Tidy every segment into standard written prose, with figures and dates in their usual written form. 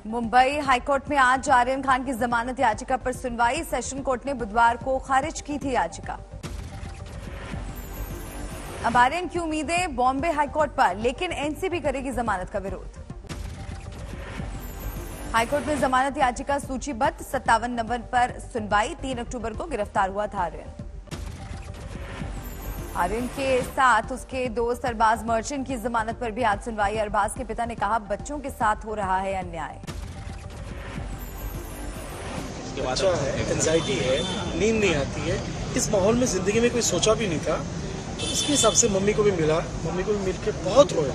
Mumbai high court में आज आर्यन खान की जमानत याचिका पर सुनवाई। सेशन कोर्ट ने बुधवार को खारिज की थी याचिका। अब आर्यन की उम्मीदें बॉम्बे हाईकोर्ट पर, लेकिन एनसीबी करेगी जमानत का विरोध। हाईकोर्ट में जमानत याचिका सूचीबद्ध, 57 नंबर पर सुनवाई। 3 अक्टूबर को गिरफ्तार हुआ था आर्यन के साथ उसके दोस्त अरबाज मर्चेंट की जमानत पर भी आज सुनवाई। अरबाज के पिता ने कहा, बच्चों के साथ हो रहा है अन्याय। बच्चा है, एंजाइटी है, नींद नहीं आती है। इस माहौल में जिंदगी में कोई सोचा भी नहीं था, तो उसके हिसाब से मम्मी को भी मिला। मम्मी को भी मिल के बहुत रोया।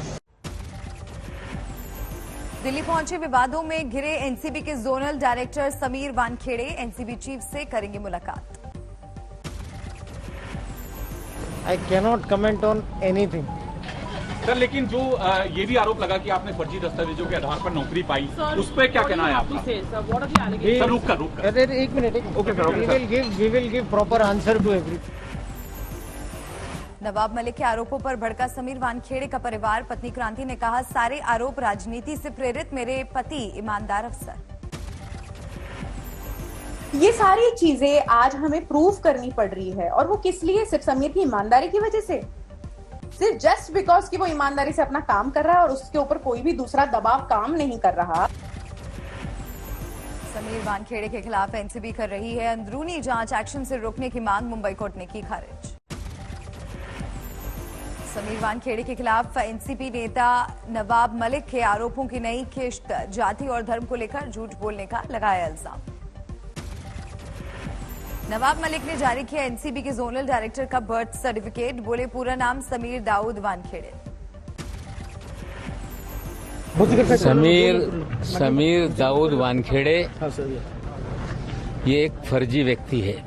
दिल्ली पहुंचे विवादों में घिरे एनसीबी के zonal director Sameer Wankhede NCB chief से करेंगे मुलाकात। I cannot comment on anything. Sir, लेकिन जो ये भी आरोप लगा कि आपने फर्जी दस्तावेजों के आधार पर नौकरी पाई, उस पर क्या कहना है आपका? सर, रुक कर। अरे एक minute. Okay sir, we will give proper answer to everything. Nawab Malik के आरोपों पर भड़का समीर वानखेड़े का परिवार। पत्नी क्रांति ने कहा, सारे आरोप राजनीति से प्रेरित, मेरे पति ईमानदार अफसर। ये सारी चीजें आज हमें प्रूव करनी पड़ रही है, और वो किस लिए? सिर्फ समीर की ईमानदारी की वजह से, सिर्फ जस्ट बिकॉज कि वो ईमानदारी से अपना काम कर रहा है और उसके ऊपर कोई भी दूसरा दबाव काम नहीं कर रहा। समीर वानखेड़े के खिलाफ एनसीबी कर रही है अंदरूनी जांच। एक्शन से रोकने की मांग मुंबई कोर्ट ने की खारिज। समीर वानखेड़े के खिलाफ एनसीपी नेता नवाब मलिक के आरोपों की नई किश्त। जाति और धर्म को लेकर झूठ बोलने का लगाया इल्जाम। नवाब मलिक ने जारी किया एनसीबी के जोनल डायरेक्टर का बर्थ सर्टिफिकेट। बोले, पूरा नाम समीर दाऊद वानखेड़े। समीर दाऊद वानखेड़े ये एक फर्जी व्यक्ति है।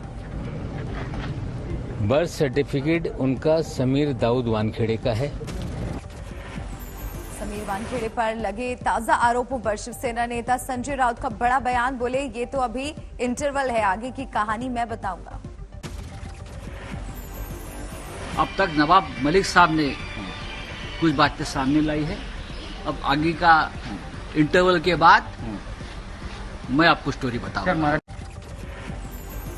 बर्थ सर्टिफिकेट उनका समीर दाऊद वानखेड़े का है। समीर वानखेड़े पर लगे ताजा आरोपों पर शिवसेना नेता संजय राउत का बड़ा बयान। बोले, ये तो अभी इंटरवल है, आगे की कहानी मैं बताऊंगा। अब तक नवाब मलिक साहब ने कुछ बातें सामने लाई है, अब आगे का इंटरवल के बाद मैं आपको स्टोरी बताऊंगा।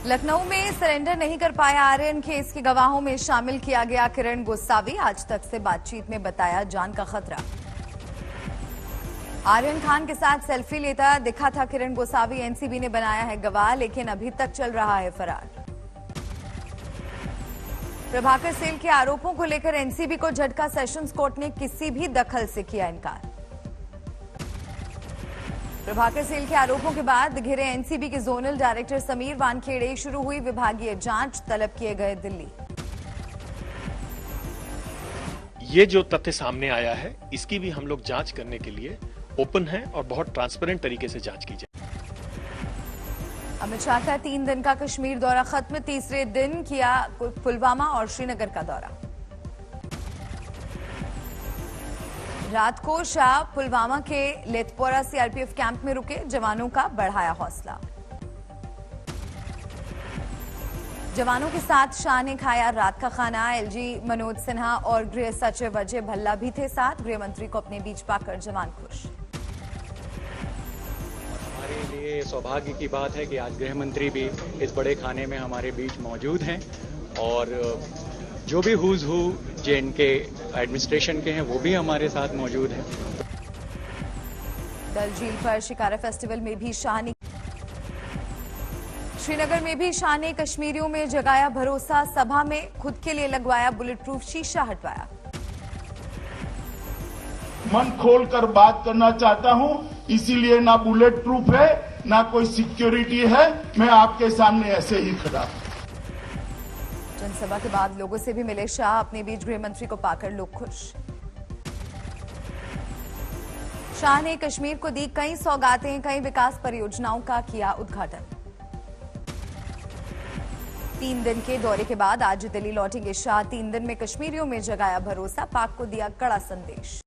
लखनऊ में सरेंडर नहीं कर पाया आर्यन केस के गवाहों में शामिल किया गया किरण गोसावी। आज तक से बातचीत में बताया जान का खतरा। आर्यन खान के साथ सेल्फी लेता दिखा था किरण गोसावी। एनसीबी ने बनाया है गवाह, लेकिन अभी तक चल रहा है फरार। प्रभाकर सेल के आरोपों को लेकर एनसीबी को झटका। सेशंस कोर्ट ने किसी भी दखल से किया इनकार। प्रभाकर सेल के आरोपों के बाद घिरे एनसीबी के जोनल डायरेक्टर समीर वानखेड़े। शुरू हुई विभागीय जांच, तलब किए गए दिल्ली। ये जो तथ्य सामने आया है, इसकी भी हम लोग जांच करने के लिए ओपन है और बहुत ट्रांसपेरेंट तरीके से जांच की जाए। अमित शाह का 3 दिन का कश्मीर दौरा खत्म। तीसरे दिन किया पुलवामा और श्रीनगर का दौरा। रात को शाह पुलवामा के लेथपोरा सीआरपीएफ कैंप में रुके। जवानों का बढ़ाया हौसला। जवानों के साथ शाह ने खाया रात का खाना। एलजी मनोज सिन्हा और गृह सचिव अजय भल्ला भी थे साथ। गृह मंत्री को अपने बीच पाकर जवान खुश। हमारे लिए सौभाग्य की बात है कि आज गृह मंत्री भी इस बड़े खाने में हमारे बीच मौजूद हैं, और जो भी हुज हु जिनके एडमिनिस्ट्रेशन के हैं वो भी हमारे साथ मौजूद हैं। डल झील पर शिकारा फेस्टिवल में भी शाह ने, श्रीनगर में भी शाह ने कश्मीरियों में जगाया भरोसा। सभा में खुद के लिए लगवाया बुलेट प्रूफ शीशा हटवाया। मन खोलकर बात करना चाहता हूं, इसीलिए ना बुलेट प्रूफ है ना कोई सिक्योरिटी है, मैं आपके सामने ऐसे ही खड़ा हूं। जनसभा के बाद लोगों से भी मिले शाह। अपने बीच गृह मंत्री को पाकर लोग खुश। शाह ने कश्मीर को दी कई सौगातें। कई विकास परियोजनाओं का किया उद्घाटन। 3 दिन के दौरे के बाद आज दिल्ली लौटेंगे शाह। 3 दिन में कश्मीरियों में जगाया भरोसा। पाक को दिया कड़ा संदेश।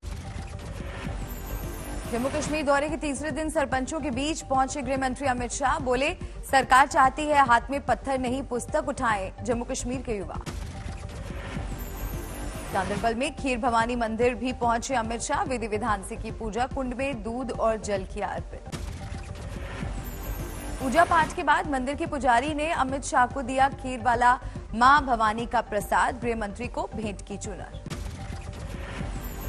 जम्मू कश्मीर दौरे के तीसरे दिन सरपंचों के बीच पहुंचे गृह मंत्री अमित शाह। बोले, सरकार चाहती है हाथ में पत्थर नहीं पुस्तक उठाएं जम्मू कश्मीर के युवा। गांधरबल में खीर भवानी मंदिर भी पहुंचे अमित शाह। विधि विधान से की पूजा। कुंड में दूध और जल किया अर्पित। पूजा पाठ के बाद मंदिर के पुजारी ने अमित शाह को दिया खीर वाला मां भवानी का प्रसाद, गृह मंत्री को भेंट की चुनर।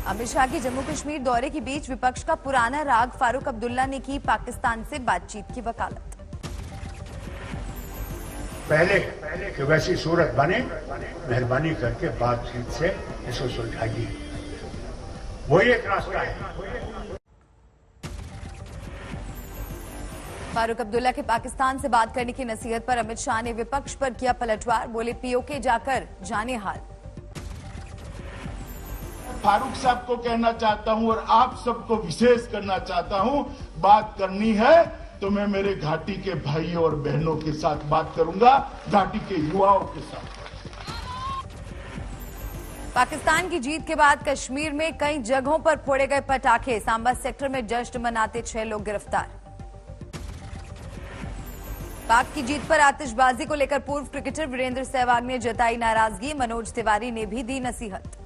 अमित शाह की जम्मू कश्मीर दौरे के बीच विपक्ष का पुराना राग फारूक अब्दुल्ला ने की पाकिस्तान से बातचीत की वकालत। पहले कि वैसी सूरत बने, मेहरबानी करके बातचीत से इसको सुलझाइए, वही एक रास्ता है। फारूक अब्दुल्ला के पाकिस्तान से बात करने की नसीहत पर अमित शाह ने विपक्ष पर किया पलटवार, बोले पीओके जाकर जाने हाल। फारूक साहब को कहना चाहता हूं और आप सबको विशेष करना चाहता हूं, बात करनी है तो मैं मेरे घाटी के भाइयों और बहनों के साथ बात करूंगा, घाटी के युवाओं के साथ। पाकिस्तान की जीत के बाद कश्मीर में कई जगहों पर फोड़े गए पटाखे, सांबा सेक्टर में जश्न मनाते 6 लोग गिरफ्तार। पाक की जीत पर आतिशबाजी को लेकर पूर्व क्रिकेटर वीरेंद्र सहवाग ने जताई नाराजगी, मनोज तिवारी ने भी दी नसीहत।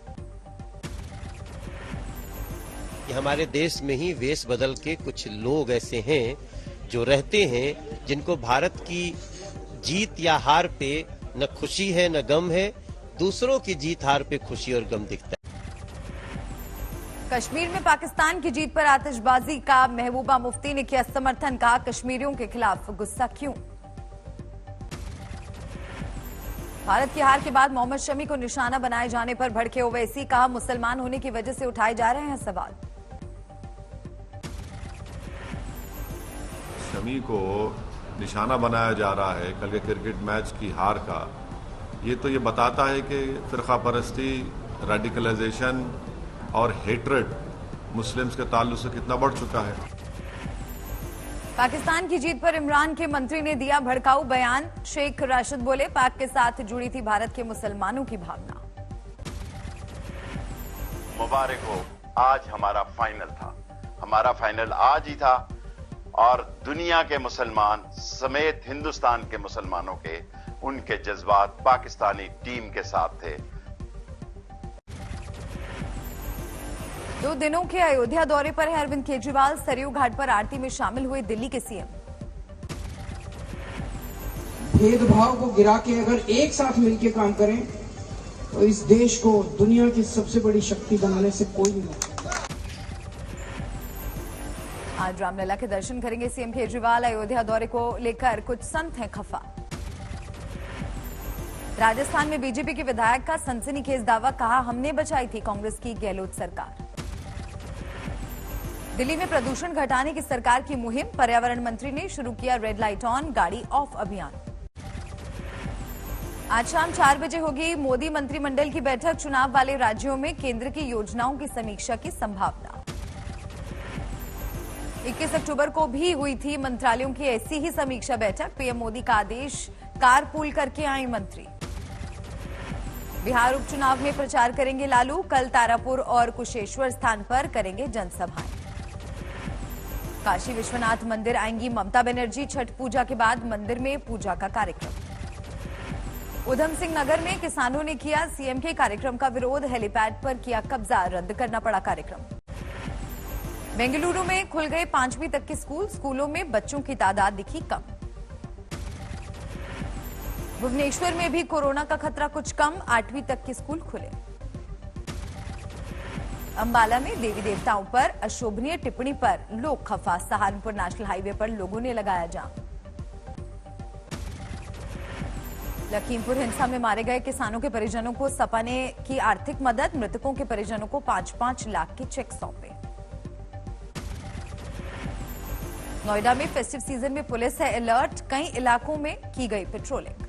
हमारे देश में ही वेश बदल के कुछ लोग ऐसे हैं जो रहते हैं, जिनको भारत की जीत या हार पे न खुशी है न गम है, दूसरों की जीत हार पे खुशी और गम दिखता है। कश्मीर में पाकिस्तान की जीत पर आतिशबाजी का महबूबा मुफ्ती ने किया समर्थन, कहा कश्मीरियों के खिलाफ गुस्सा क्यों। भारत की हार के बाद मोहम्मद शमी को निशाना बनाए जाने पर भड़के ओवैसी, कहा मुसलमान होने की वजह से उठाए जा रहे हैं सवाल। शमी को निशाना बनाया जा रहा है कल के क्रिकेट मैच की हार का, ये तो ये बताता है कि फिरका परस्ती, रेडिकलाइजेशन और हेट्रेड मुस्लिम्स के ताल्लुक से कितना बढ़ चुका है। पाकिस्तान की जीत पर इमरान के मंत्री ने दिया भड़काऊ बयान, शेख राशिद बोले पाक के साथ जुड़ी थी भारत के मुसलमानों की भावना। मुबारक हो, आज हमारा फाइनल था, हमारा फाइनल आज ही था और दुनिया के मुसलमान समेत हिंदुस्तान के मुसलमानों के उनके जज्बात पाकिस्तानी टीम के साथ थे। 2 दिनों के अयोध्या दौरे पर है अरविंद केजरीवाल, सरयू घाट पर आरती में शामिल हुए दिल्ली के सीएम। भेदभाव को गिरा के अगर एक साथ मिलकर काम करें तो इस देश को दुनिया की सबसे बड़ी शक्ति बनाने से कोई नहीं। आज रामलला के दर्शन करेंगे सीएम केजरीवाल, अयोध्या दौरे को लेकर कुछ संत हैं खफा। राजस्थान में बीजेपी के विधायक का सनसनीखेज दावा, कहा हमने बचाई थी कांग्रेस की गहलोत सरकार। दिल्ली में प्रदूषण घटाने की सरकार की मुहिम, पर्यावरण मंत्री ने शुरू किया रेड लाइट ऑन गाड़ी ऑफ अभियान। आज शाम 4 बजे होगी मोदी मंत्रिमंडल की बैठक, चुनाव वाले राज्यों में केंद्र की योजनाओं की समीक्षा की संभावना। 21 अक्टूबर को भी हुई थी मंत्रालयों की ऐसी ही समीक्षा बैठक, पीएम मोदी का आदेश, कारपूल करके आए मंत्री। बिहार उपचुनाव में प्रचार करेंगे लालू, कल तारापुर और कुशेश्वर स्थान पर करेंगे जनसभाएं। काशी विश्वनाथ मंदिर आएंगी ममता बनर्जी, छठ पूजा के बाद मंदिर में पूजा का कार्यक्रम। उधम सिंह नगर में किसानों ने किया सीएम के कार्यक्रम का विरोध, हेलीपैड पर किया कब्जा, रद्द करना पड़ा कार्यक्रम। बेंगलुरु में खुल गए 5वीं तक के स्कूल, स्कूलों में बच्चों की तादाद दिखी कम। भुवनेश्वर में भी कोरोना का खतरा कुछ कम, 8वीं तक के स्कूल खुले। अंबाला में देवी देवताओं पर अशोभनीय टिप्पणी पर लोग खफा, सहारनपुर नेशनल हाईवे पर लोगों ने लगाया जाम। लखीमपुर हिंसा में मारे गए किसानों के परिजनों को सपा ने की आर्थिक मदद, मृतकों के परिजनों को 5-5 लाख के चेक सौंपे। नोएडा में फेस्टिव सीजन में पुलिस है अलर्ट, कई इलाकों में की गई पेट्रोलिंग।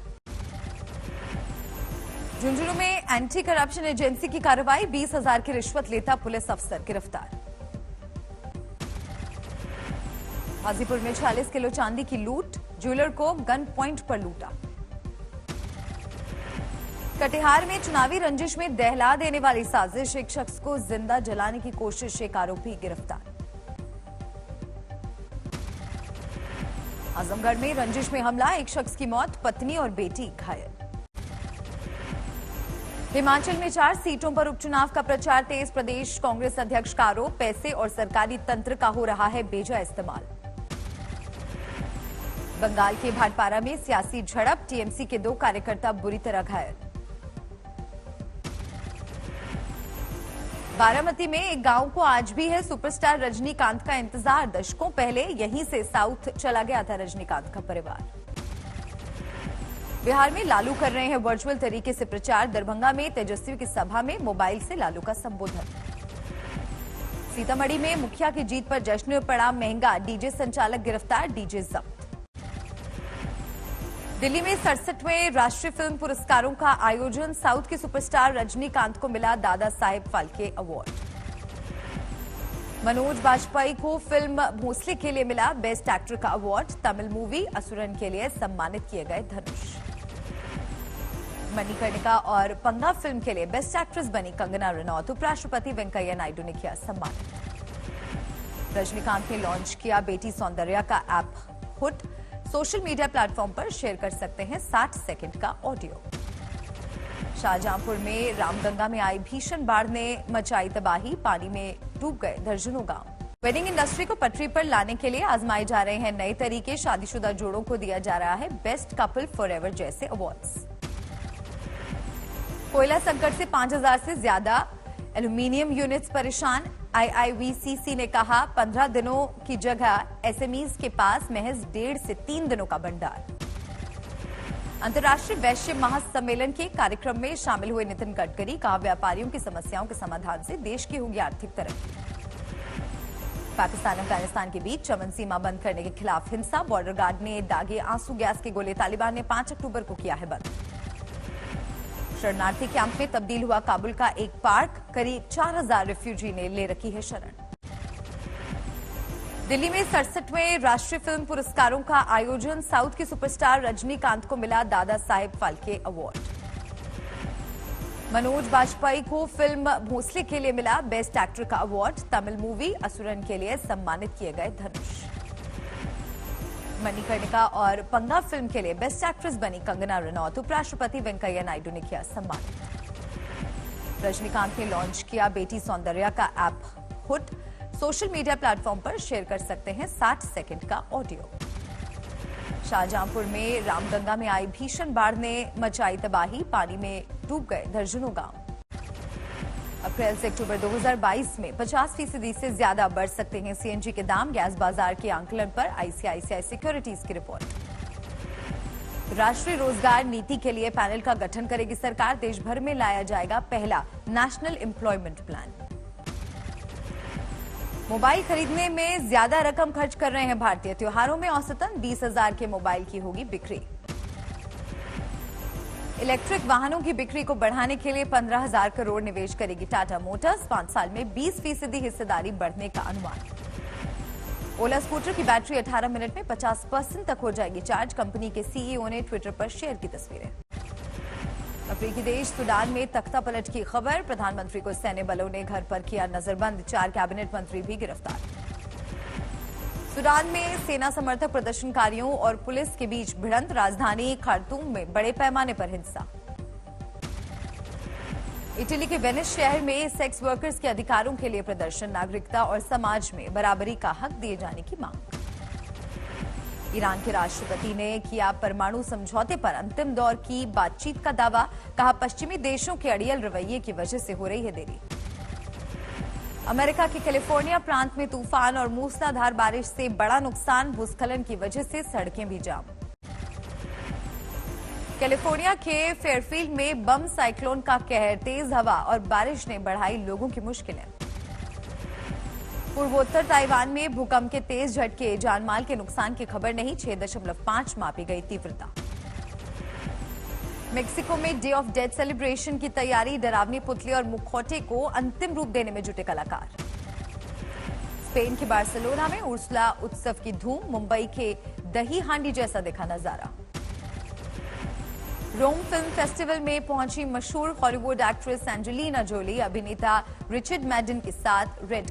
झुंझुनू में एंटी करप्शन एजेंसी की कार्रवाई, 20,000 की रिश्वत लेता पुलिस अफसर गिरफ्तार। हाजीपुर में 40 किलो चांदी की लूट, ज्वेलर को गन पॉइंट पर लूटा। कटिहार में चुनावी रंजिश में दहला देने वाली साजिश, एक शख्स को जिंदा जलाने की कोशिश, एक आरोपी गिरफ्तार। आजमगढ़ में रंजिश में हमला, एक शख्स की मौत, पत्नी और बेटी घायल। हिमाचल में 4 सीटों पर उपचुनाव का प्रचार तेज, प्रदेश कांग्रेस अध्यक्ष का आरोप, पैसे और सरकारी तंत्र का हो रहा है बेजा इस्तेमाल। बंगाल के भाटपारा में सियासी झड़प, टीएमसी के 2 कार्यकर्ता बुरी तरह घायल। बारामती में एक गांव को आज भी है सुपरस्टार रजनीकांत का इंतजार। दशकों पहले यहीं से साउथ चला गया था रजनीकांत का परिवार। बिहार में लालू कर रहे हैं वर्चुअल तरीके से प्रचार। दरभंगा में तेजस्वी की सभा में मोबाइल से लालू का संबोधन। सीतामढ़ी में मुखिया की जीत पर जश्न पड़ा महंगा, डीजे संचालक गिरफ्तार, डीजे जब्त। दिल्ली में 67वें राष्ट्रीय फिल्म पुरस्कारों का आयोजन, साउथ के सुपरस्टार रजनीकांत को मिला दादा साहेब फाल्के अवार्ड। मनोज बाजपेयी को फिल्म भोसले के लिए मिला बेस्ट एक्टर का अवार्ड। तमिल मूवी असुरन के लिए सम्मानित किए गए धनुष। मणिकर्णिका और पंगा फिल्म के लिए बेस्ट एक्ट्रेस बनी कंगना रनौत। उपराष्ट्रपति वेंकैया नायडू ने किया सम्मानित। रजनीकांत ने लॉन्च किया बेटी सौंदर्या का app hood. Social media platform पर शेयर कर सकते हैं 60 सेकंड का ऑडियो। शाहजहांपुर में रामगंगा में आई भीषण बाढ़ ने मचाई तबाही, पानी में डूब गए दर्जनों गांव। वेडिंग इंडस्ट्री को पटरी पर लाने के लिए आजमाए जा रहे हैं नए तरीके। शादीशुदा जोड़ों को दिया जा रहा है बेस्ट कपल फॉरएवर जैसे अवार्ड्स। कोयला संकट से 5000 से ज्यादा एल्यूमीनियम यूनिट्स परेशान। आईआईवीसीसी ने कहा 15 दिनों की जगह एसएमईज के पास महज 1.5 से 3 दिनों का भंडार। अंतर्राष्ट्रीय वैश्य महासम्मेलन के कार्यक्रम में शामिल हुए नितिन गडकरी, कहा व्यापारियों की समस्याओं के समाधान से देश की होगी आर्थिक तरक्की। पाकिस्तान अफगानिस्तान के बीच चमन सीमा बंद करने के खिलाफ हिंसा, बॉर्डर गार्ड ने दागे आंसू गैस के गोले, तालिबान ने 5 अक्टूबर को किया है बंद। शरणार्थी कैंप में तब्दील हुआ काबुल का एक पार्क, करीब 4000 रिफ्यूजी ने ले रखी है शरण। दिल्ली में 67वें राष्ट्रीय फिल्म पुरस्कारों का आयोजन, साउथ के सुपरस्टार रजनीकांत को मिला दादा साहेब फाल्के अवार्ड। मनोज बाजपेयी को फिल्म भोसले के लिए मिला बेस्ट एक्टर का अवार्ड। तमिल मूवी असुरन के लिए सम्मानित किए गए धनुष। मणिकर्णिका और पंगा फिल्म के लिए बेस्ट एक्ट्रेस बनी कंगना रनौत। उपराष्ट्रपति वेंकैया नायडू ने किया सम्मानित। रजनीकांत ने लॉन्च किया बेटी सौंदर्या का app hood. Social media platform पर शेयर कर सकते हैं 60 सेकंड का ऑडियो। शाहजहांपुर में रामगंगा में आई भीषण बाढ़ ने मचाई तबाही, पानी में डूब गए दर्जनों गांव। अप्रैल से अक्टूबर 2022 में 50% से ज्यादा बढ़ सकते हैं सीएनजी के दाम। गैस बाजार के आंकलन पर आईसीआईसीआई सिक्योरिटीज की रिपोर्ट। राष्ट्रीय रोजगार नीति के लिए पैनल का गठन करेगी सरकार। देश भर में लाया जाएगा पहला नेशनल एम्प्लॉयमेंट प्लान। मोबाइल खरीदने में ज्यादा रकम खर्च कर रहे हैं भारतीय। त्योहारों में औसतन 20,000 के मोबाइल की होगी बिक्री। इलेक्ट्रिक वाहनों की बिक्री को बढ़ाने के लिए 15,000 करोड़ निवेश करेगी टाटा मोटर्स। 5 साल में 20% हिस्सेदारी बढ़ने का अनुमान। ओला स्कूटर की बैटरी 18 मिनट में 50% तक हो जाएगी चार्ज। कंपनी के सीईओ ने ट्विटर पर शेयर की तस्वीरें। अफ्रीकी देश सूडान में तख्ता पलट की खबर। प्रधानमंत्री को सैन्य बलों ने घर पर किया नजरबंद। 4 कैबिनेट मंत्री भी गिरफ्तार। सूडान में सेना समर्थक प्रदर्शनकारियों और पुलिस के बीच भिड़ंत। राजधानी खार्तूम में बड़े पैमाने पर हिंसा। इटली के वेनिस शहर में सेक्स वर्कर्स के अधिकारों के लिए प्रदर्शन। नागरिकता और समाज में बराबरी का हक दिए जाने की मांग। ईरान के राष्ट्रपति ने किया परमाणु समझौते पर अंतिम दौर की बातचीत का दावा। कहा पश्चिमी देशों के अड़ियल रवैये की वजह से हो रही है देरी। अमेरिका के कैलिफोर्निया प्रांत में तूफान और मूसलाधार बारिश से बड़ा नुकसान। भूस्खलन की वजह से सड़कें भी जाम। कैलिफोर्निया के फेयरफील्ड में बम साइक्लोन का कहर। तेज हवा और बारिश ने बढ़ाई लोगों की मुश्किलें। पूर्वोत्तर ताइवान में भूकंप के तेज झटके। जानमाल के नुकसान की खबर नहीं। 6.5 मापी गई तीव्रता। मेक्सिको में डे ऑफ डेथ सेलिब्रेशन की तैयारी। डरावनी पुतली और मुखौटे को अंतिम रूप देने में जुटे कलाकार। स्पेन के बार्सिलोना में उर्सुला उत्सव की धूम। मुंबई के दही हांडी जैसा दिखा नजारा। रोम फिल्म फेस्टिवल में पहुंची मशहूर हॉलीवुड एक्ट्रेस एंजेलिना जोली। अभिनेता रिचर्ड मैडन के साथ रेड